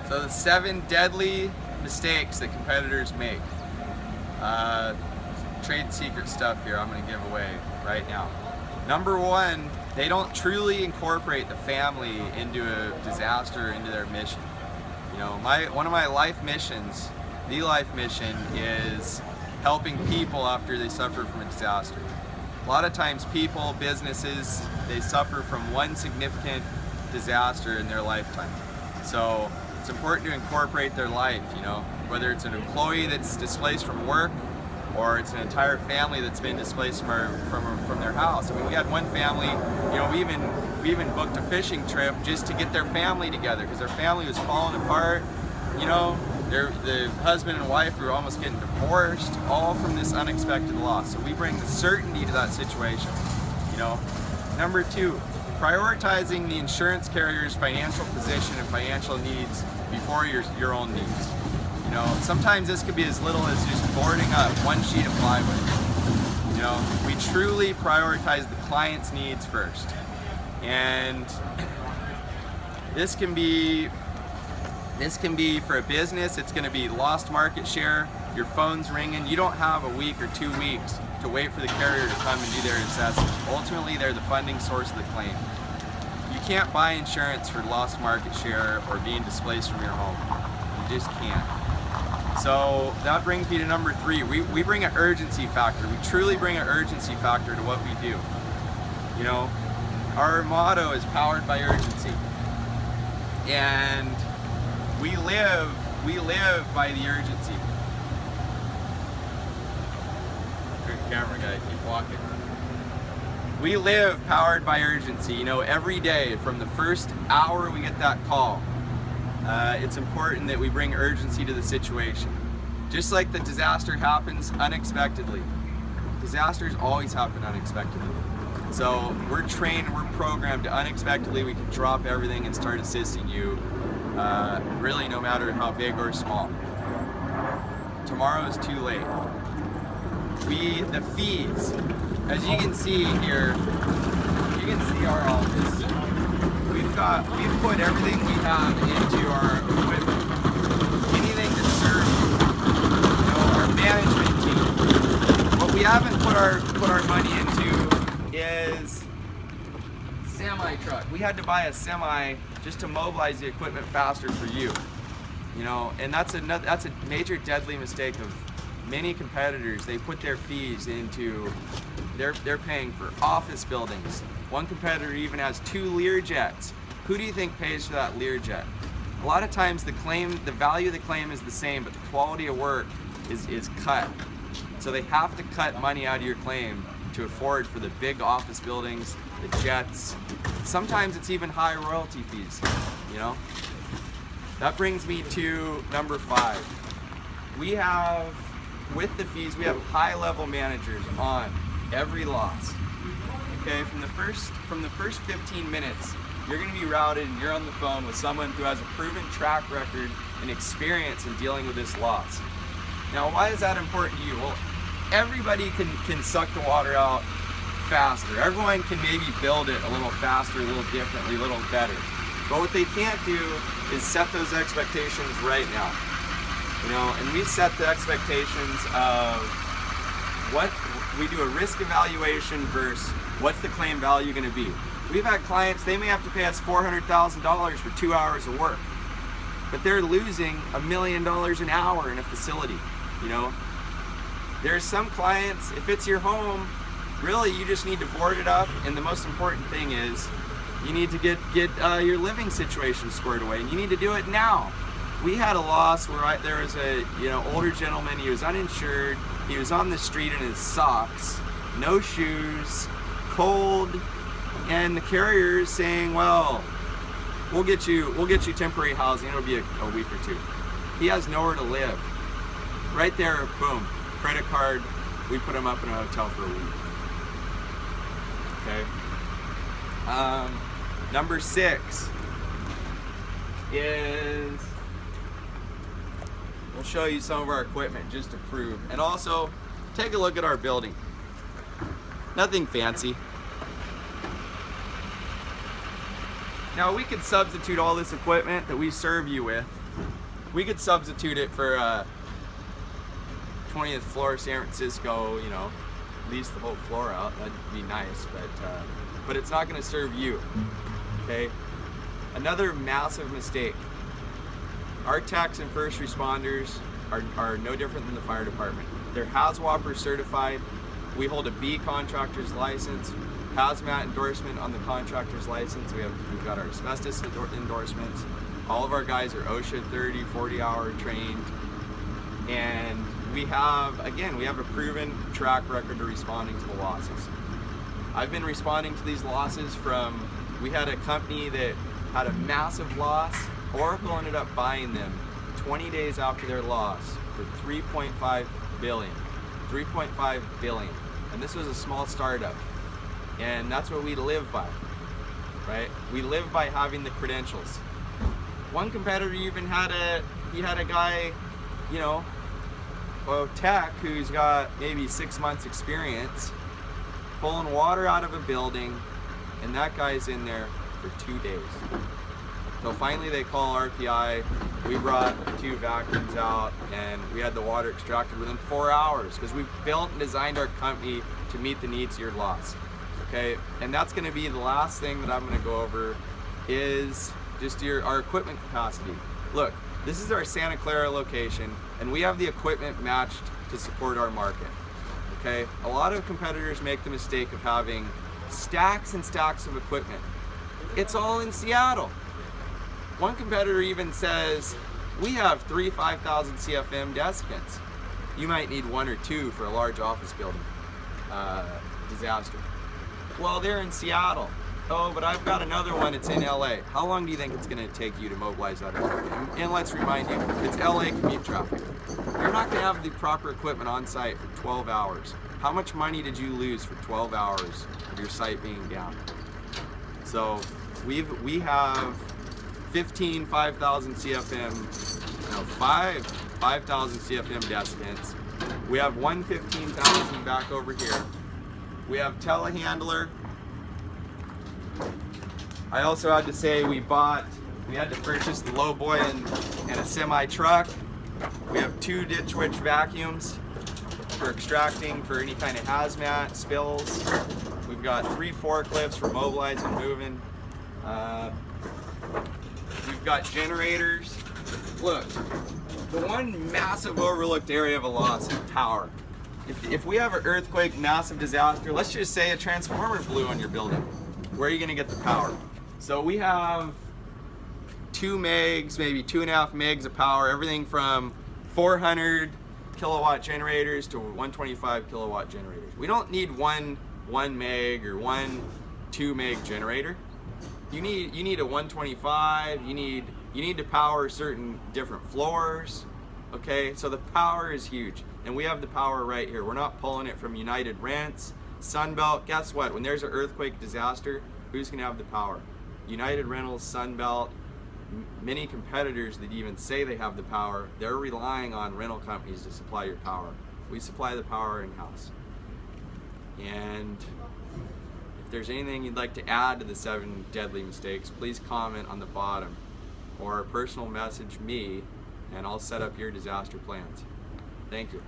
So the 7 deadly mistakes that competitors make. Trade secret stuff here I'm going to give away right now. Number 1, they don't truly incorporate the family into a disaster, into their mission. You know, one of my life missions, the life mission, is helping people after they suffer from a disaster. A lot of times people, businesses, they suffer from one significant disaster in their lifetime. So it's important to incorporate their life, you know, whether it's an employee that's displaced from work or it's an entire family that's been displaced from their house. I mean, we had one family, you know, we even booked a fishing trip just to get their family together because their family was falling apart, you know. The husband and wife were almost getting divorced, all from this unexpected loss. So we bring the certainty to that situation, you know. Number 2, prioritizing the insurance carrier's financial position and financial needs before your own needs. You know, sometimes this could be as little as just boarding up one sheet of plywood. You know, we truly prioritize the client's needs first. And this can be for a business, it's going to be lost market share, your phone's ringing, you don't have a week or 2 weeks to wait for the carrier to come and do their assessment. Ultimately, they're the funding source of the claim. You can't buy insurance for lost market share or being displaced from your home. You just can't. So that brings me to number 3. We bring an urgency factor. We truly bring an urgency factor to what we do. You know, our motto is powered by urgency. And we live by the urgency. Good camera guy, keep walking. We live powered by urgency. You know, every day from the first hour we get that call, it's important that we bring urgency to the situation. Just like the disaster happens unexpectedly. Disasters always happen unexpectedly. So we're trained, we're programmed to unexpectedly, we can drop everything and start assisting you, really no matter how big or small. Tomorrow is too late. The fees, as you can see here, you can see our office. We've put everything we have into our equipment, anything to serve you know, our management team. What we haven't put our money into is semi-truck. We had to buy a semi just to mobilize the equipment faster for you. You know, and that's a major deadly mistake of many competitors. They put their fees into, they're paying for office buildings. One competitor even has 2 Learjets. Who do you think pays for that Learjet? A lot of times the value of the claim is the same, but the quality of work is cut. So they have to cut money out of your claim to afford for the big office buildings, the jets. Sometimes it's even high royalty fees, you know? That brings me to number 5. We have, with the fees, we have high-level managers on every loss. Okay, from the first 15 minutes, you're going to be routed and you're on the phone with someone who has a proven track record and experience in dealing with this loss. Now, why is that important to you? Well, everybody can suck the water out faster. Everyone can maybe build it a little faster, a little differently, a little better. But what they can't do is set those expectations right now. You know, and we set the expectations of what we do, a risk evaluation versus what's the claim value going to be. We've had clients, they may have to pay us $400,000 for 2 hours of work, but they're losing $1 million an hour in a facility. You know, there's some clients, if it's your home, really you just need to board it up, and the most important thing is you need to get your living situation squared away, and you need to do it now. We had a loss where there was a older gentleman. He was uninsured. He was on the street in his socks, no shoes, cold, and the carrier is saying, "Well, we'll get you temporary housing. It'll be a week or 2." He has nowhere to live. Right there, boom, credit card. We put him up in a hotel for a week. Okay. Number 6 is, we'll show you some of our equipment just to prove. And also, take a look at our building. Nothing fancy. Now we could substitute all this equipment that we serve you with we could substitute it for 20th floor San Francisco, you know, lease the whole floor out. That'd be nice, but it's not going to serve you. Okay. Another massive mistake. Our techs and first responders are no different than the fire department. They're HAZWOPER certified. We hold a B contractor's license, hazmat endorsement on the contractor's license. We've got our asbestos endorsements. All of our guys are OSHA 30, 40-hour trained. And we have a proven track record of responding to the losses. I've been responding to these losses we had a company that had a massive loss. Oracle ended up buying them 20 days after their loss for $3.5 billion. 3.5 billion. And this was a small startup. And that's what we live by, right? We live by having the credentials. One competitor even had a guy, you know, a tech who's got maybe 6 months experience pulling water out of a building, and that guy's in there for 2 days. So finally they call RPI. We brought 2 vacuums out and we had the water extracted within 4 hours because we built and designed our company to meet the needs of your loss. Okay, and that's going to be the last thing that I'm going to go over is just our equipment capacity. Look, this is our Santa Clara location and we have the equipment matched to support our market. Okay, a lot of competitors make the mistake of having stacks and stacks of equipment. It's all in Seattle. One competitor even says, we have 3 5,000 CFM desiccants. You might need 1 or 2 for a large office building disaster. Well, they're in Seattle. Oh, but I've got another one, it's in LA. How long do you think it's gonna take you to mobilize that equipment? And let's remind you, it's LA commute traffic. You're not gonna have the proper equipment on site for 12 hours. How much money did you lose for 12 hours of your site being down? So we have 15 5,000 CFM, no, 5,000 CFM desiccants. We have 15,000 back over here. We have telehandler. I also had to say we had to purchase the low boy and a semi truck. We have 2 ditch witch vacuums for extracting for any kind of hazmat spills. We've got 3 forklifts for mobilizing and moving. We've got generators. Look, the one massive overlooked area of a loss is power. If we have an earthquake, massive disaster, let's just say a transformer blew on your building. Where are you gonna get the power? So we have 2 megs, maybe 2.5 megs of power, everything from 400 kilowatt generators to 125 kilowatt generators. We don't need one meg or 2 meg generator. You need a 125, you need to power certain different floors. Okay, so the power is huge. And we have the power right here. We're not pulling it from United Rents, Sunbelt. Guess what? When there's an earthquake disaster, who's gonna have the power? United Rentals, Sunbelt, many competitors that even say they have the power, they're relying on rental companies to supply your power. We supply the power in-house. And if there's anything you'd like to add to the 7 deadly mistakes, please comment on the bottom or personal message me and I'll set up your disaster plans. Thank you.